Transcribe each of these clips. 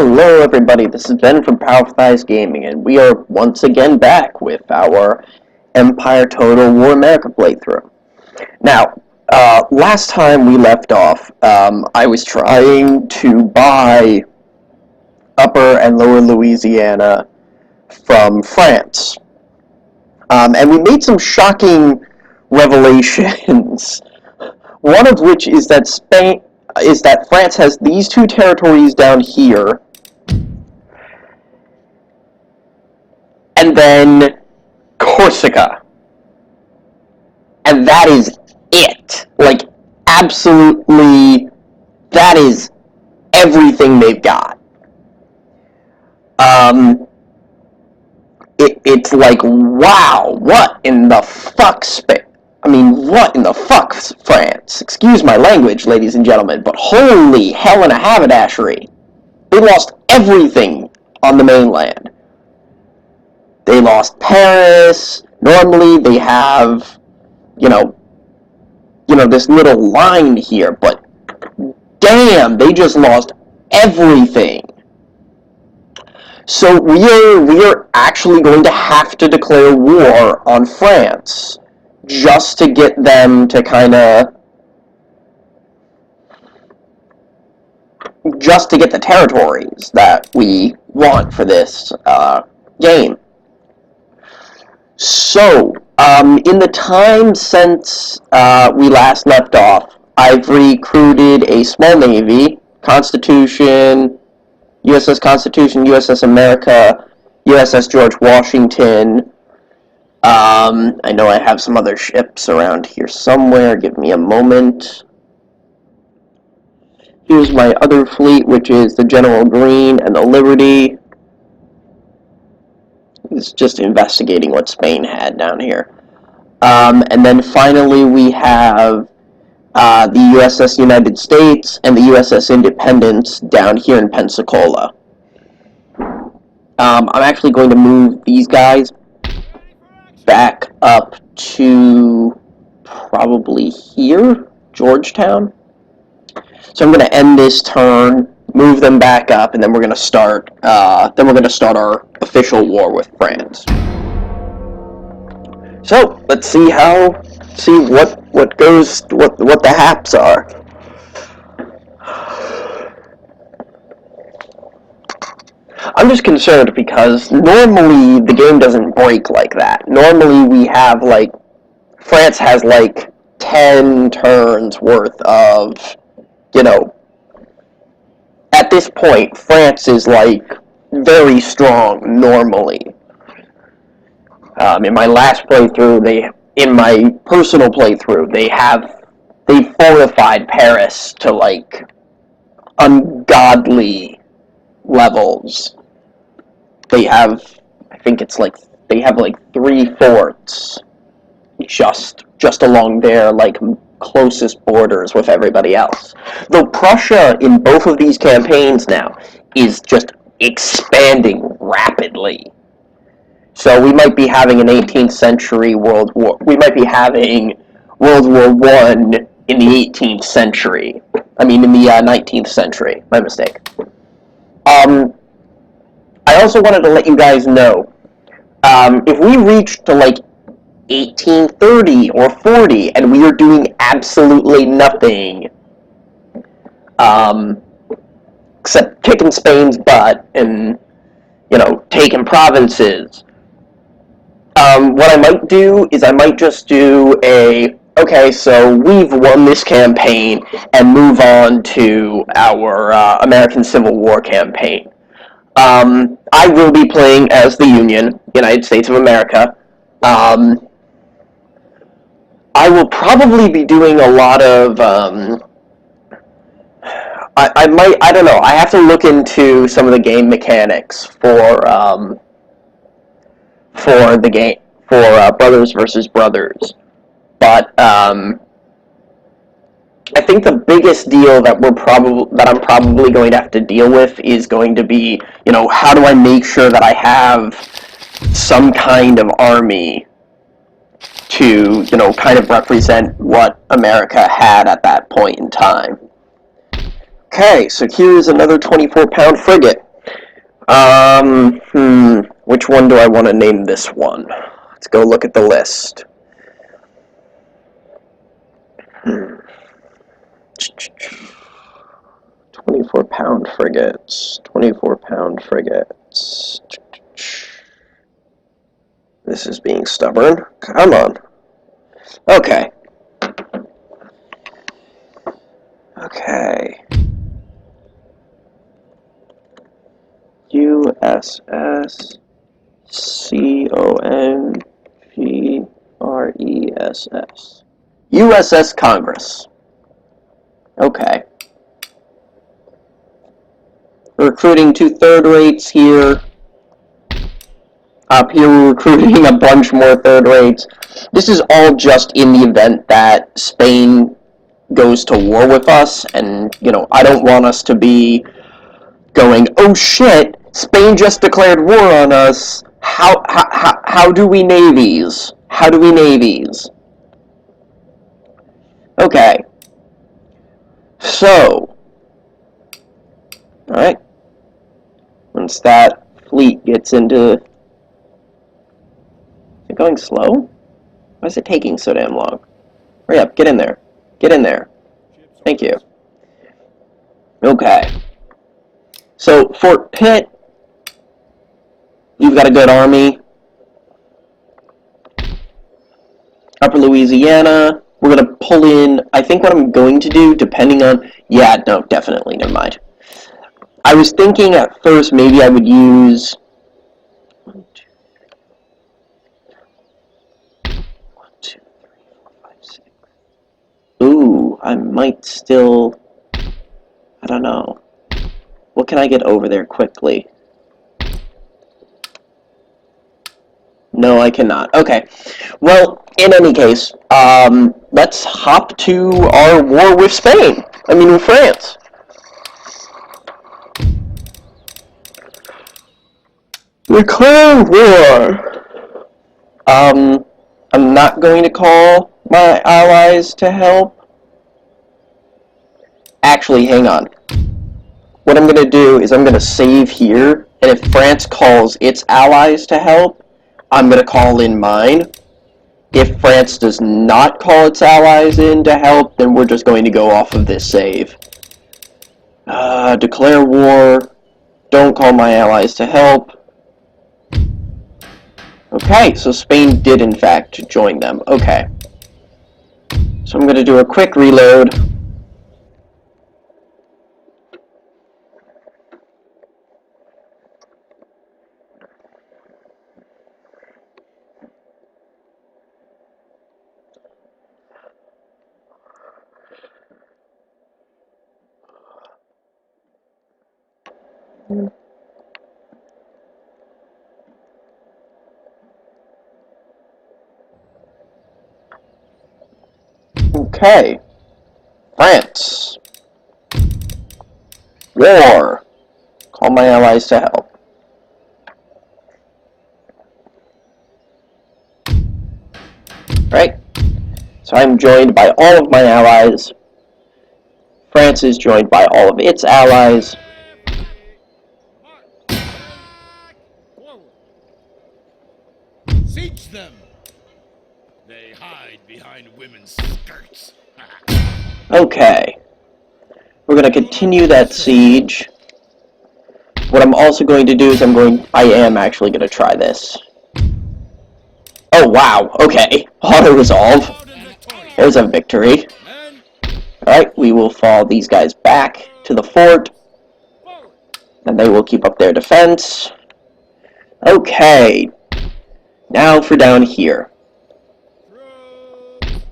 Hello everybody, this is Ben from Powerful Thighs Gaming, and we are once again back with our Empire Total War America playthrough. Now, last time we left off, I was trying to buy Upper and Lower Louisiana from France. And we made some shocking revelations, one of which is that France has these two territories down here, and then Corsica. And that is it. Like, absolutely, that is everything they've got. It's like, wow, what in the fuck what in the fuck, France? Excuse my language, ladies and gentlemen, but holy hell in a haberdashery. They lost everything on the mainland. They lost Paris. Normally they have, this little line here, but damn, they just lost everything. So we're actually going to have to declare war on France just to get them to just to get the territories that we want for this game. So, in the time since we last left off, I've recruited a small navy, Constitution, USS Constitution, USS America, USS George Washington. I know I have some other ships around here somewhere. Give me a moment. Here's my other fleet, which is the General Green and the Liberty. It's just investigating what Spain had down here. And then finally we have the USS United States and the USS Independence down here in Pensacola. I'm actually going to move these guys back up to probably here, Georgetown. So I'm going to end this turn, move them back up, and then we're going to start. Our official war with France. So let's see what the haps are. I'm just concerned because normally the game doesn't break like that. Normally we have France has 10 turns worth of, at this point France is very strong normally. In my last playthrough, in my personal playthrough, they fortified Paris to ungodly levels. They have, I think it's they have 3 forts just along their closest borders with everybody else. Though Prussia in both of these campaigns now is just expanding rapidly. So we might be having an 18th century World War. We might be having World War I in the 18th century. I mean, in the 19th century. My mistake. I also wanted to let you guys know, if we reach to 1830 or 40 and we are doing absolutely nothing, except kicking Spain's butt and, taking provinces, what I might do is I might just do okay, so we've won this campaign, and move on to our American Civil War campaign. I will be playing as the United States of America. I will probably be doing a lot of, I don't know, I have to look into some of the game mechanics for the game, for Brothers versus Brothers. But I think the biggest deal that I'm probably going to have to deal with is going to be, how do I make sure that I have some kind of army to, kind of represent what America had at that point in time. Okay, so here's another 24-pound frigate. Which one do I want to name this one? Let's go look at the list. 24-pound frigates. 24-pound frigates. This is being stubborn. Come on. Okay. Okay. USS CONGRESS. USS Congress. Okay. We're recruiting 2 third rates here. Up here we're recruiting a bunch more third rates. This is all just in the event that Spain goes to war with us, and, you know, I don't want us to be going, oh shit, Spain just declared war on us. How do we navies? How do we navies? Okay. So, alright. Once that fleet gets into... Is it going slow? Why is it taking so damn long? Hurry up, get in there. Get in there. Thank you. Okay. So, Fort Pitt, you've got a good army. Upper Louisiana, we're going to pull in, I think what I'm going to do, depending on... Yeah, no, definitely, never mind. I was thinking at first maybe I would use... 1, 2, 3, 4, 5, 6. Ooh, I might still... I don't know. What can I get over there quickly? No, I cannot. Okay. Well, in any case, let's hop to our war with Spain. I mean, with France. Declare war. I'm not going to call my allies to help. Actually, hang on. What I'm going to do is I'm going to save here, and if France calls its allies to help, I'm going to call in mine. If France does not call its allies in to help, then we're just going to go off of this save. Declare war. Don't call my allies to help. Okay, so Spain did in fact join them. Okay. So I'm going to do a quick reload. Okay. France. War. Call my allies to help. Right? So I'm joined by all of my allies. France is joined by all of its allies. Siege them! They hide behind women's skirts. Okay. We're going to continue that siege. What I'm also going to do is I am actually going to try this. Oh, wow. Okay. Auto-resolve. There's a victory. Alright, we will fall these guys back to the fort. And they will keep up their defense. Okay. Now for down here.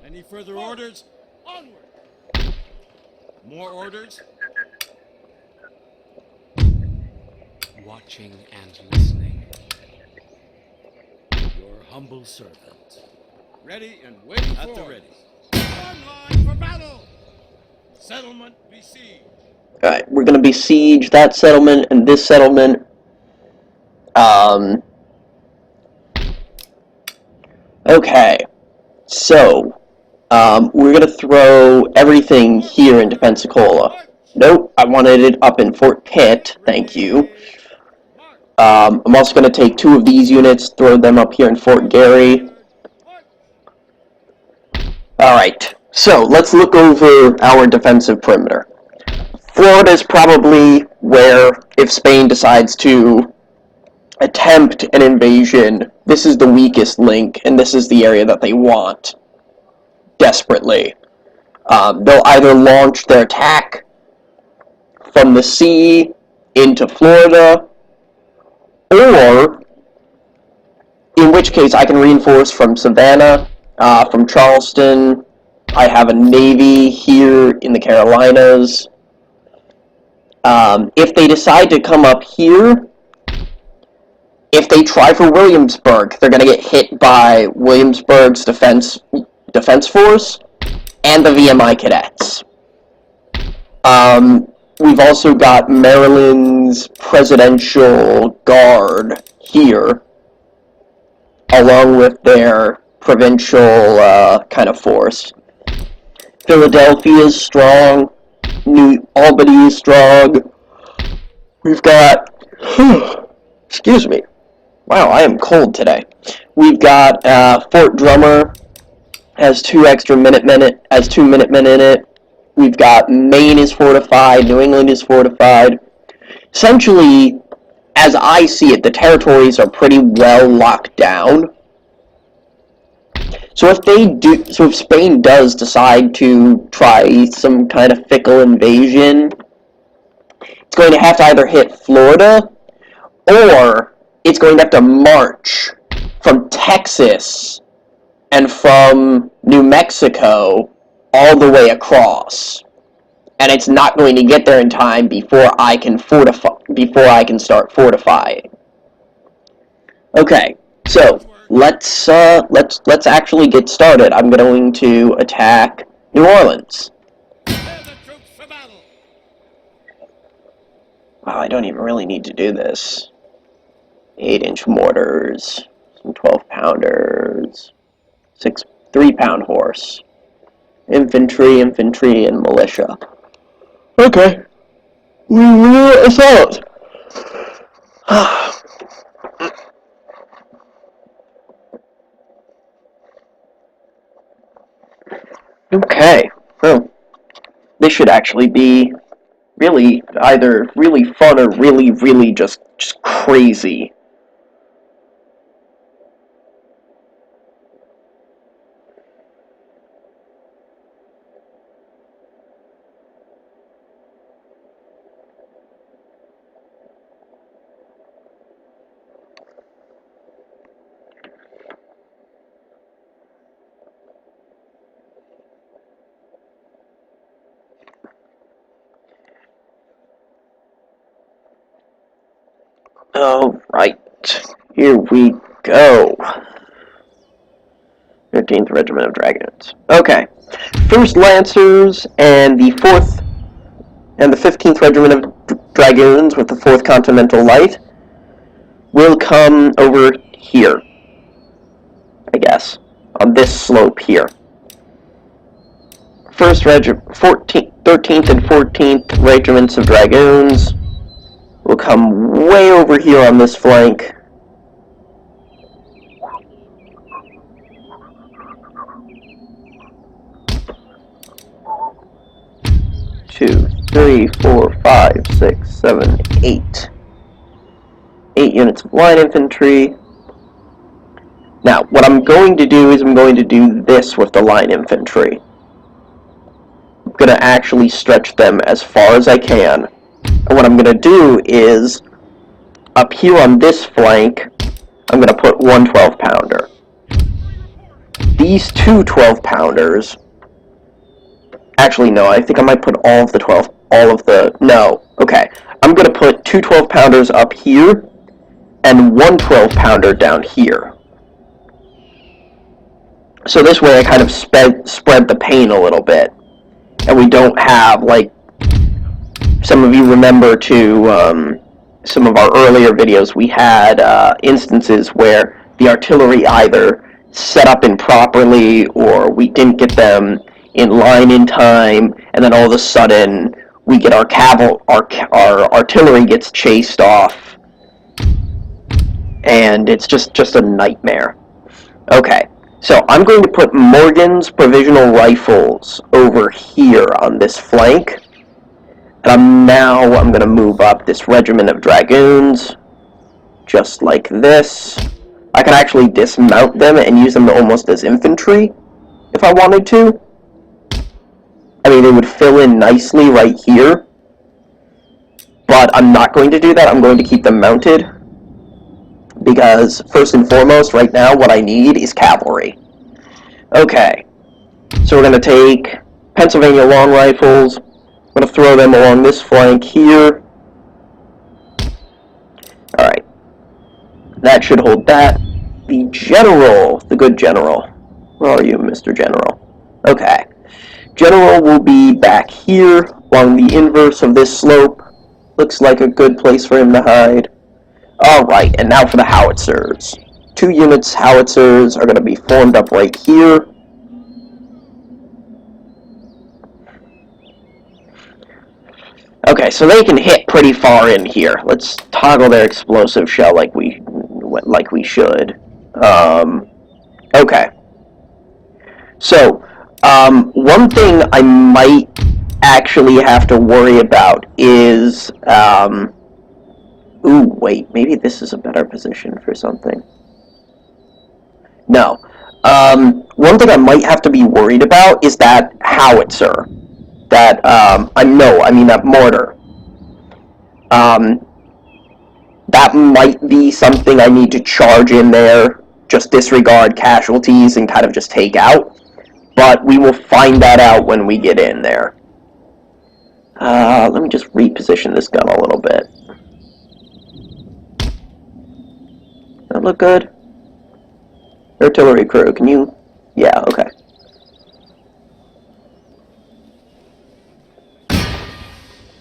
Any further orders? Onward! More orders? Watching and listening. Your humble servant. Ready and waiting at the ready. Online for battle! Settlement besieged. Alright, we're going to besiege that settlement and this settlement. Okay. So, we're going to throw everything here into Pensacola. Nope, I wanted it up in Fort Pitt. Thank you. I'm also going to take 2 of these units, throw them up here in Fort Garry. Alright, so let's look over our defensive perimeter. Florida is probably where, if Spain decides to attempt an invasion, this is the weakest link, and this is the area that they want desperately. They'll either launch their attack from the sea into Florida, or, in which case I can reinforce from Savannah, from Charleston. I have a navy here in the Carolinas. If they decide to come up here, if they try for Williamsburg, they're going to get hit by Williamsburg's defense force and the VMI cadets. We've also got Maryland's Presidential Guard here, along with their provincial kind of force. Philadelphia is strong. New Albany is strong. We've got... excuse me. Wow, I am cold today. We've got Fort Drummer has 2 extra Minutemen in it. We've got Maine is fortified, New England is fortified. Essentially, as I see it, the territories are pretty well locked down. So if Spain does decide to try some kind of fickle invasion, it's going to have to either hit Florida, or it's going to have to march from Texas and from New Mexico all the way across. And it's not going to get there in time before I can start fortifying. Okay, so let's actually get started. I'm going to attack New Orleans. Wow, I don't even really need to do this. 8-inch mortars, some 12-pounders, 3-pound horse, infantry, and militia. Okay, we will assault. Okay, well, this should actually be really either really fun or really just crazy. Alright, here we go. 13th Regiment of Dragoons. Okay, 1st Lancers and the 4th and the 15th Regiment of Dragoons with the 4th Continental Light will come over here, I guess, on this slope here. 13th and 14th Regiments of Dragoons will come way over here on this flank. Two, 3, 4, 5, 6, 7, 8. 8 units of line infantry. Now, what I'm going to do is I'm going to do this with the line infantry. I'm going to actually stretch them as far as I can. And what I'm going to do is, up here on this flank, I'm going to put 1 12-pounder. These 2 12-pounders... Actually, no, I think I might put no, okay. I'm going to put 2 12-pounders up here, and 1 12-pounder down here. So this way I kind of spread the pain a little bit. And we don't have, like, some of you remember some of our earlier videos, we had instances where the artillery either set up improperly or we didn't get them in line in time, and then all of a sudden we get our artillery gets chased off and it's just a nightmare. Okay, so I'm going to put Morgan's provisional rifles over here on this flank, and I'm going to move up this regiment of dragoons, just like this. I can actually dismount them and use them almost as infantry, if I wanted to. I mean, they would fill in nicely right here, but I'm not going to do that. I'm going to keep them mounted, because first and foremost, right now, what I need is cavalry. Okay, so we're going to take Pennsylvania long rifles. I'm going to throw them along this flank here. Alright, that should hold that. The general, the good general. Where are you, Mr. General? Okay. General will be back here along the inverse of this slope. Looks like a good place for him to hide. Alright, and now for the howitzers. 2 units howitzers are going to be formed up right here. Okay, so they can hit pretty far in here. Let's toggle their explosive shell like we should. Okay. So, one thing I might actually have to worry about is, ooh, wait, maybe this is a better position for something. No. One thing I might have to be worried about is that howitzer. That, that mortar. That might be something I need to charge in there, just disregard casualties and kind of just take out. But we will find that out when we get in there. Let me just reposition this gun a little bit. Does that look good? Artillery crew, can you... Yeah, okay.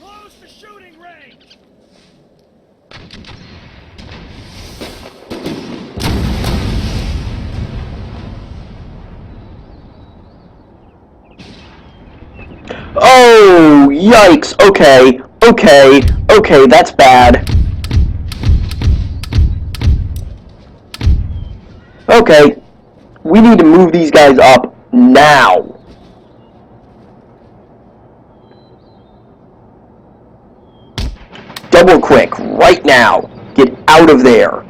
Close the shooting range! Oh, yikes! Okay, that's bad. Okay, we need to move these guys up now. Double quick, right now. Get out of there.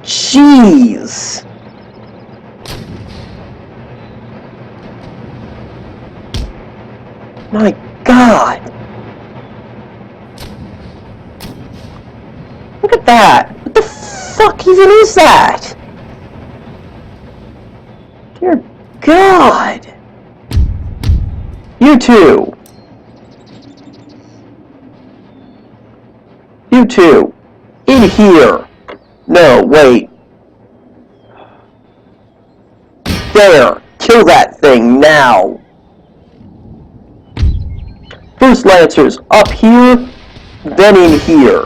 Jeez. My God. Look at that. What the fuck even is that? Dear God. You two. You two. In here. No, wait. There. Kill that thing now. First Lancers up here, then in here.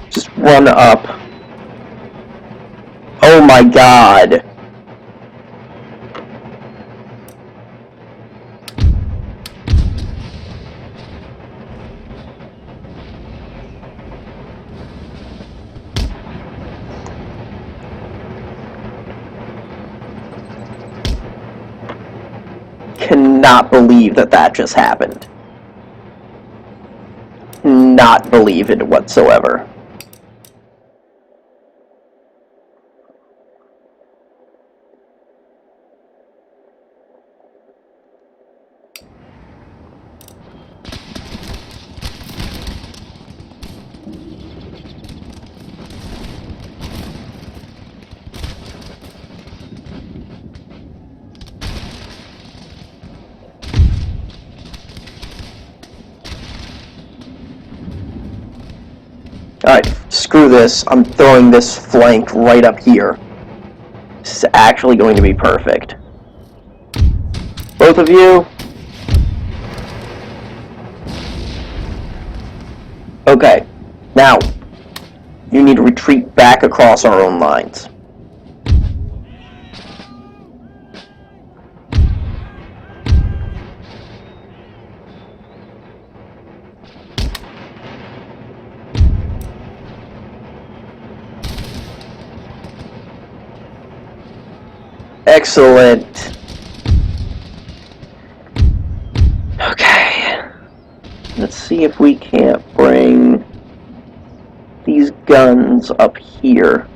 Just run up. Oh my God. Cannot believe that just happened. Not believe it whatsoever. Alright, screw this. I'm throwing this flank right up here. This is actually going to be perfect. Both of you? Okay. Now, you need to retreat back across our own lines. Excellent. Okay. Let's see if we can't bring these guns up here.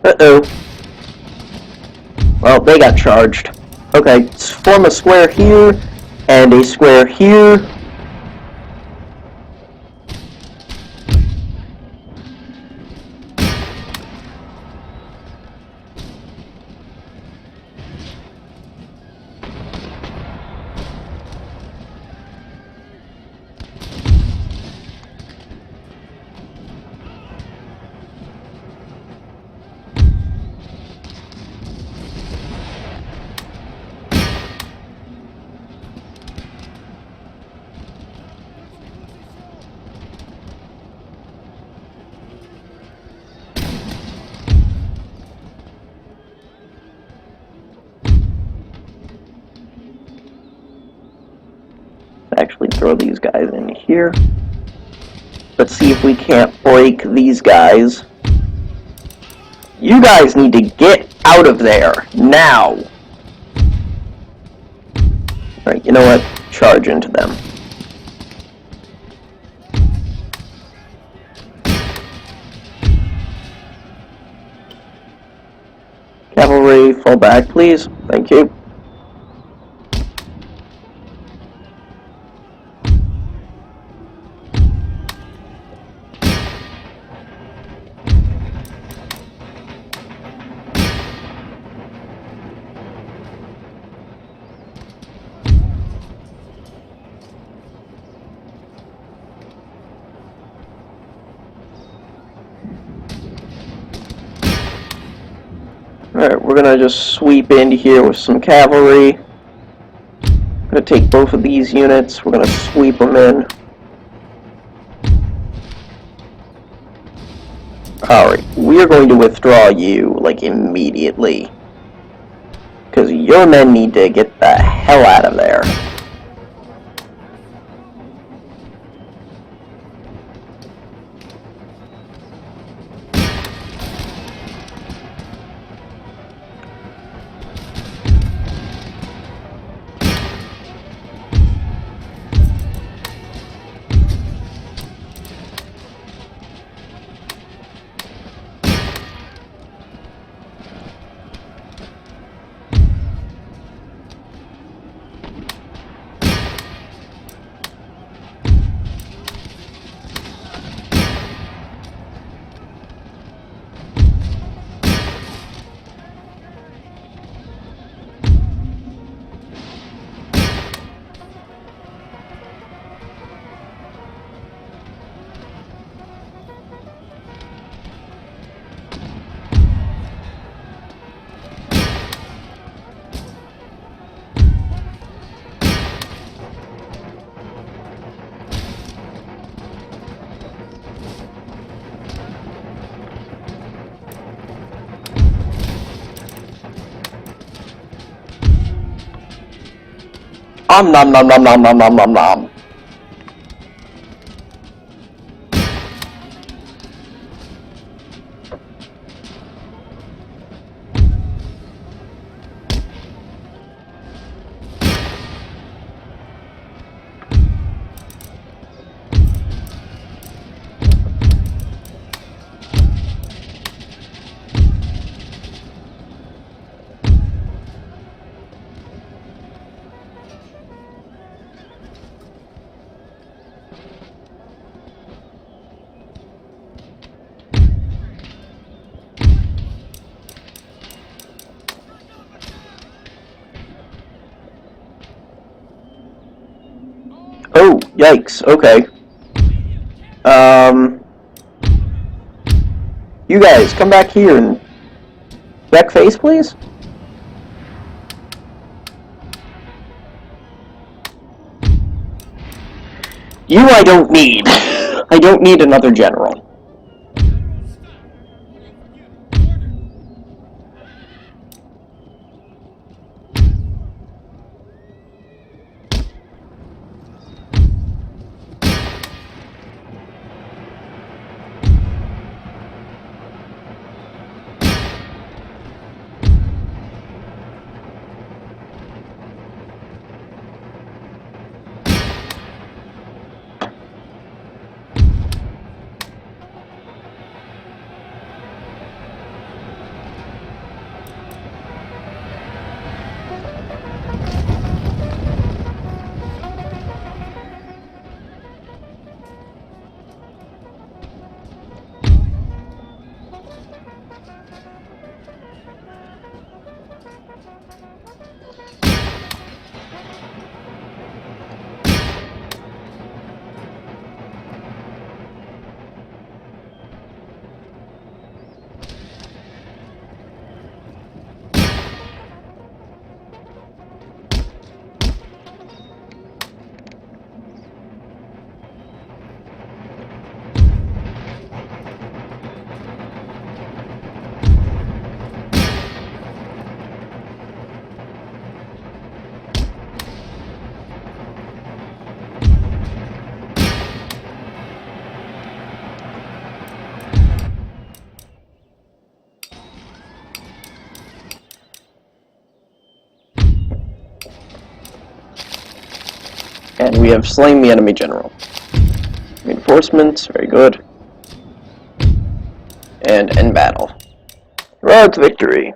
Uh-oh. Well, they got charged. Okay, let's form a square here, and a square here. Actually throw these guys in here. Let's see if we can't break these guys. You guys need to get out of there, now! Alright, you know what? Charge into them. Cavalry, fall back, please. Thank you. Alright, we're gonna just sweep into here with some cavalry. I'm gonna take both of these units, we're gonna sweep them in. Alright, we are going to withdraw you, like, immediately. Because your men need to get the hell out of there. Nom nom nom nom nom nom nom nom. Oh, yikes, okay. You guys, come back here and back face, please? You I don't need. I don't need another general. And we have slain the enemy general. Reinforcements, very good. And end battle. Road to victory.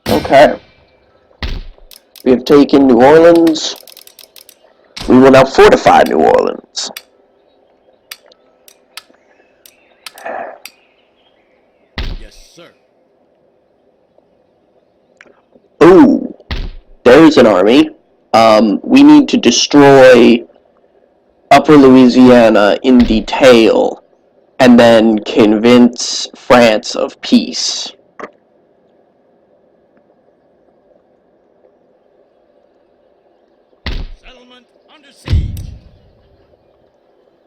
Okay. We have taken New Orleans. We will now fortify New Orleans. Yes, sir. Ooh, there's an army. We need to destroy Upper Louisiana in detail, and then convince France of peace. Settlement under siege.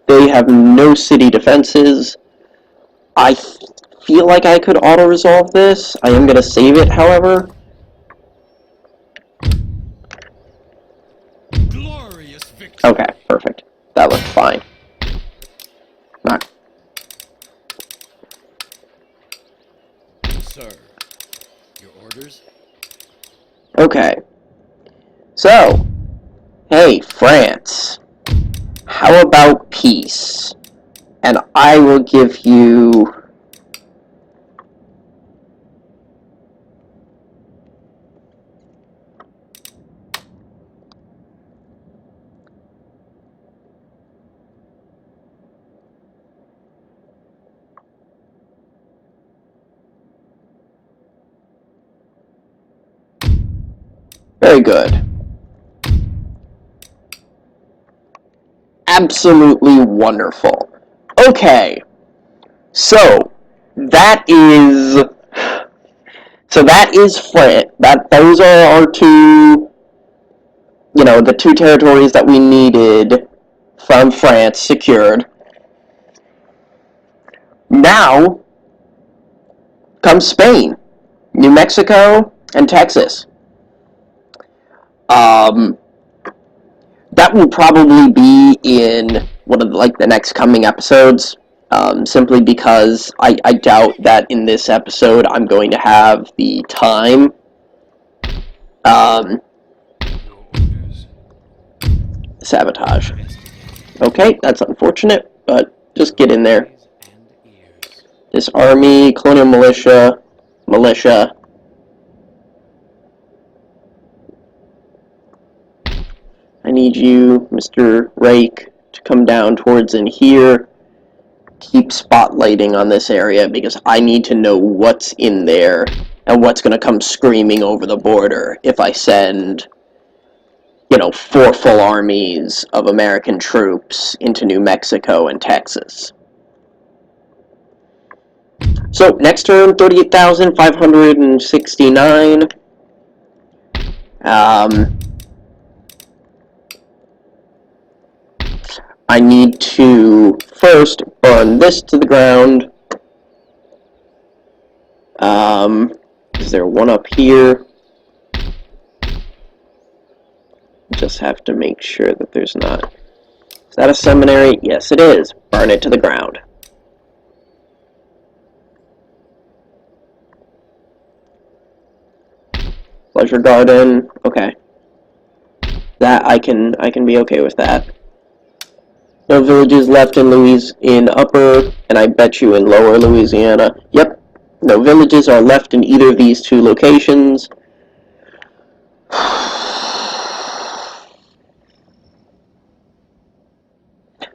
They have no city defenses. I feel like I could auto-resolve this. I am going to save it, however. Glorious victory. Okay, perfect. That looked fine. Not. Sir, your orders? Okay. So, hey, France. How about peace? And I will give you... Very good. Absolutely wonderful. Okay. So, that is... So that is France. Those are our two... You know, the two territories that we needed from France secured. Now comes Spain, New Mexico, and Texas. That will probably be in one of the next coming episodes. Simply because I doubt that in this episode I'm going to have the time. Sabotage. Okay, that's unfortunate, but just get in there. This army, colonial militia, militia. I need you, Mr. Rake, to come down towards in here. Keep spotlighting on this area because I need to know what's in there and what's going to come screaming over the border if I send, 4 full armies of American troops into New Mexico and Texas. So, next turn, 38,569. I need to first burn this to the ground. Is there one up here? Just have to make sure that there's not. Is that a seminary? Yes, it is. Burn it to the ground. Pleasure Garden. Okay. That I can be okay with that. No villages left in Upper, and I bet you in Lower Louisiana. Yep. No villages are left in either of these 2 locations.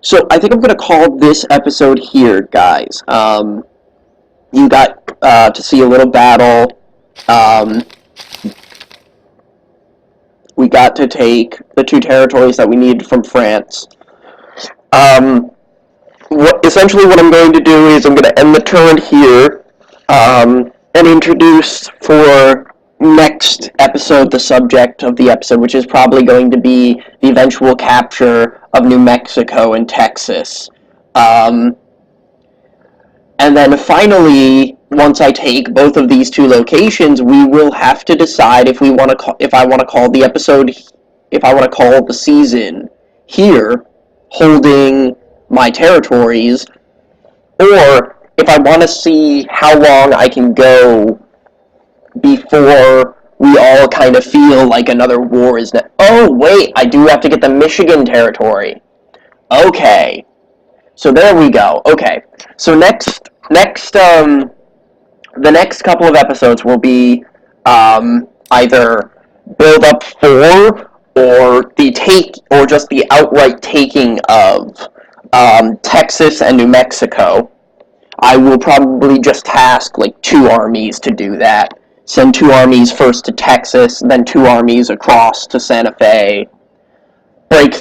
So I think I'm going to call this episode here, guys. You got to see a little battle. We got to take the 2 territories that we needed from France. Essentially what I'm going to do is I'm going to end the turn here and introduce for next episode the subject of the episode, which is probably going to be the eventual capture of New Mexico and Texas. And then finally, once I take both of these 2 locations, we will have to decide if I want to call the episode, if I want to call the season here, holding my territories, or if I want to see how long I can go before we all kind of feel like another war is Oh, wait, I do have to get the Michigan territory. Okay. So there we go. Okay. So the next couple of episodes will be either build up for or just the outright taking of Texas and New Mexico. I will probably just task like 2 armies to do that. Send 2 armies first to Texas, then 2 armies across to Santa Fe. Break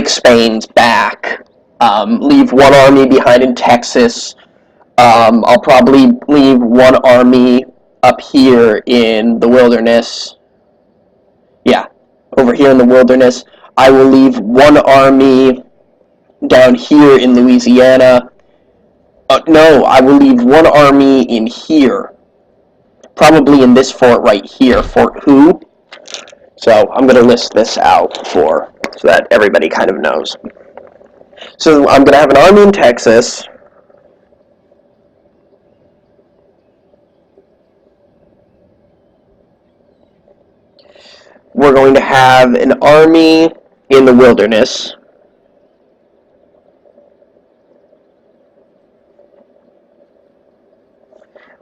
Spain's back. Leave 1 army behind in Texas. I'll probably leave 1 army up here in the wilderness. Yeah, over here in the wilderness. I will leave 1 army down here in Louisiana. No, I will leave 1 army in here. Probably in this fort right here, Fort Who. So I'm going to list this out so that everybody kind of knows. So I'm going to have an army in Texas. We're going to have an army in the wilderness.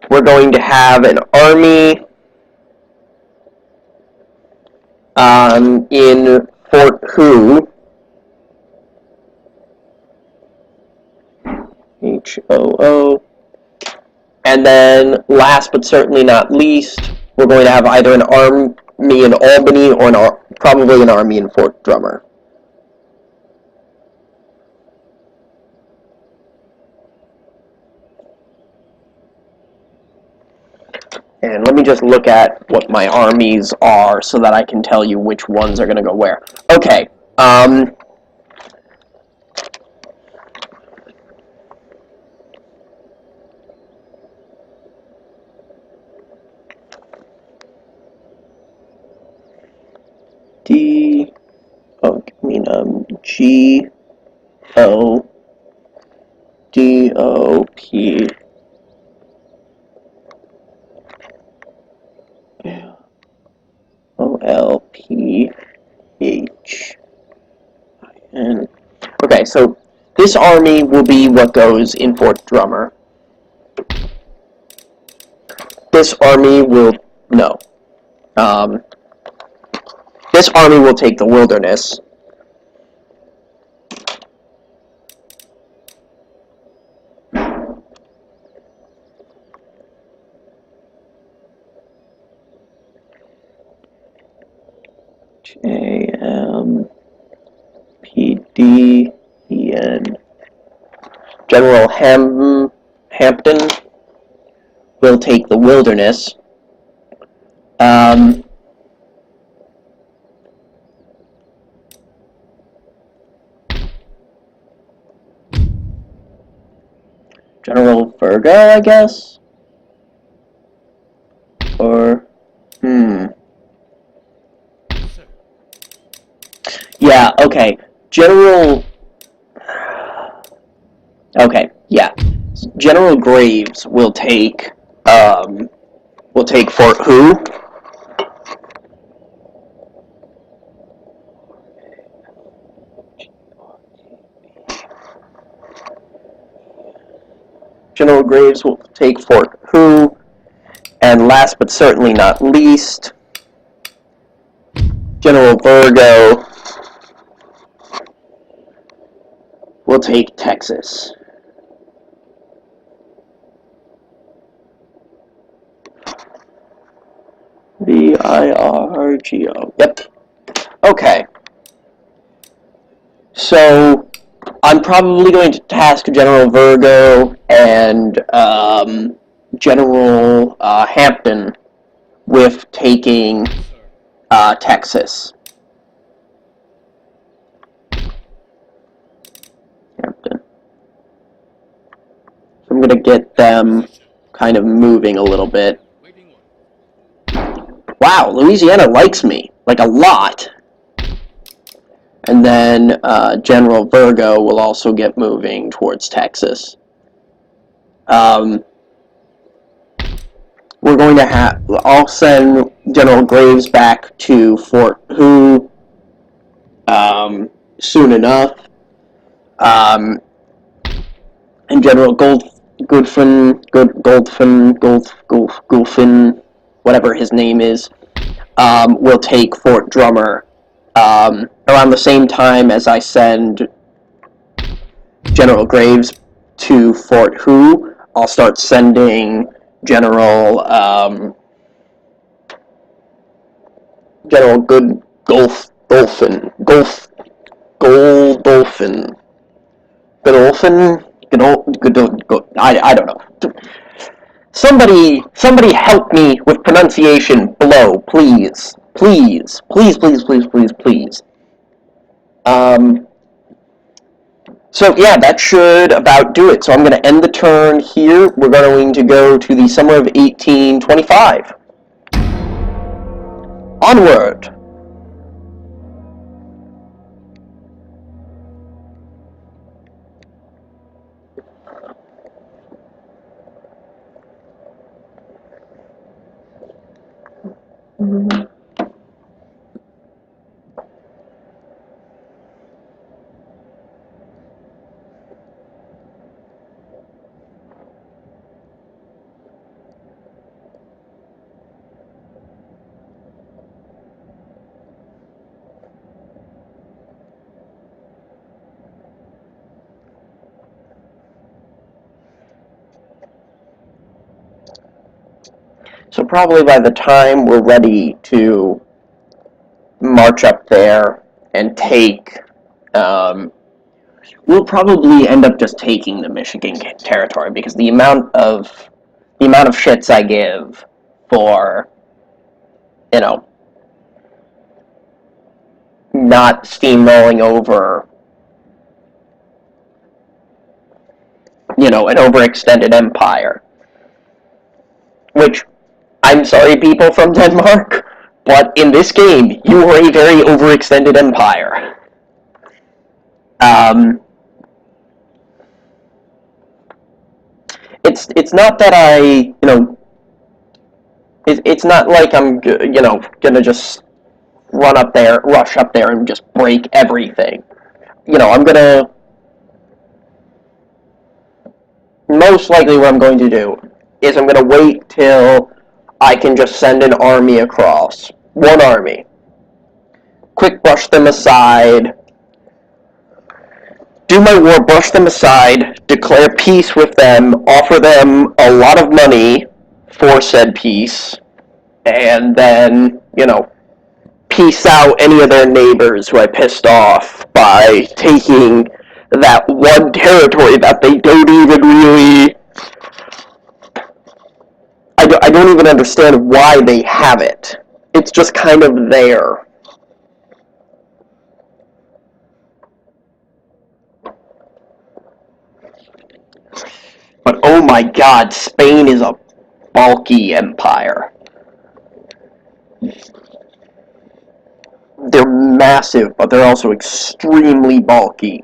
We're going to have an army in Fort Who. HOO. And then, last but certainly not least, we're going to have either an army in Albany or probably an army in Fort Drummer. And let me just look at what my armies are so that I can tell you which ones are going to go where. Okay. G-O-D-O-P. O-L-P-H-I-N. Okay, so this army will be what goes in Fort Drummer. this army will no. This army will take the wilderness. JMPDEN. General Hampton will take the wilderness. General Virgo, I guess? Or, yeah, okay. Okay, yeah. General Graves will take Fort who? General Graves will take Fort who? And last but certainly not least, General Virgo will take Texas. VIRGO. Yep. Okay. So, I'm probably going to task General Virgo and General Hampton with taking Texas. Hampton. So I'm going to get them kind of moving a little bit. Wow, Louisiana likes me. Like, a lot. And then General Virgo will also get moving towards Texas. We're going to I'll send General Graves back to Fort Who soon enough. And General Goldfin, whatever his name is, will take Fort Drummer around the same time as I send General Graves to Fort Who. I'll start sending General Godolphin. I don't know. Somebody help me with pronunciation below, please. Please. So yeah, that should about do it. So I'm going to end the turn here. We're going to go to the summer of 1825. Onward! So probably by the time we're ready to march up there and take, we'll probably end up just taking the Michigan territory because the amount of shits I give for, not steamrolling over, an overextended empire. Which, I'm sorry, people from Denmark, but in this game, you are a very overextended empire. It's not that it's not like I'm, gonna just rush up there and just break everything. I'm gonna, most likely what I'm going to do is I'm gonna wait till I can just send an army across. One army. Quick brush them aside. Do my war, brush them aside, declare peace with them, offer them a lot of money for said peace, and then, peace out any of their neighbors who I pissed off by taking that one territory that they don't even really... I don't even understand why they have it. It's just kind of there. But oh my god, Spain is a bulky empire. They're massive, but they're also extremely bulky.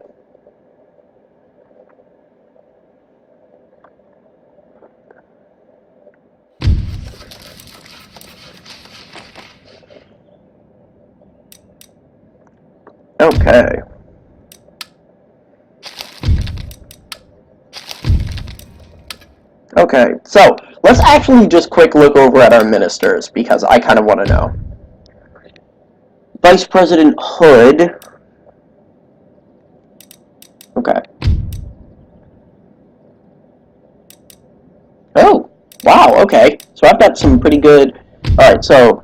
Okay. Okay, so let's actually just quick look over at our ministers, because I kind of want to know. Vice President Hood. Okay. Oh, wow, okay. So I've got some pretty good... Alright, so...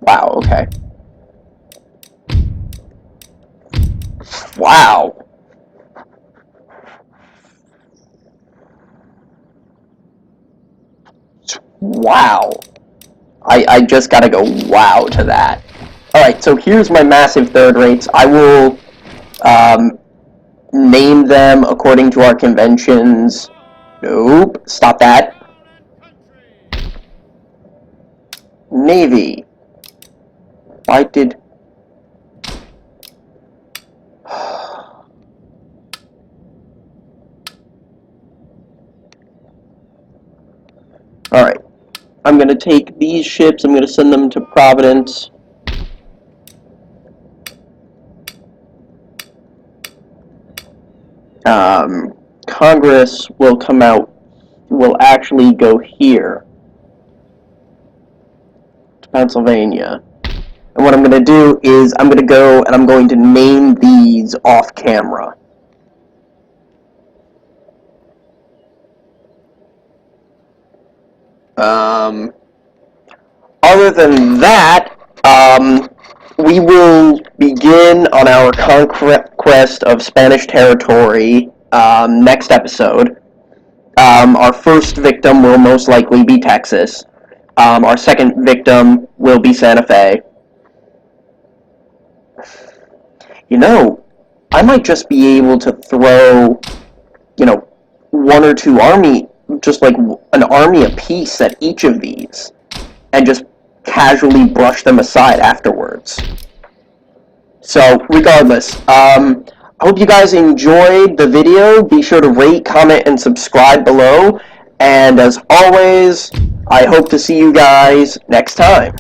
Wow, okay. Wow. Wow. I just gotta go wow to that. Alright, so here's my massive third rates. I will name them according to our conventions. Nope. Stop that. Navy. Why did... Alright. I'm going to take these ships, I'm going to send them to Providence. Congress will come out, will actually go here. To Pennsylvania. And what I'm going to do is, I'm going to go and I'm going to name these off camera. Other than that, we will begin on our conquest of Spanish territory next episode. Our first victim will most likely be Texas. Our second victim will be Santa Fe. I might just be able to throw, one or two army, just like an army apiece at each of these, and just casually brush them aside afterwards. So, regardless, I hope you guys enjoyed the video. Be sure to rate, comment, and subscribe below. And as always, I hope to see you guys next time.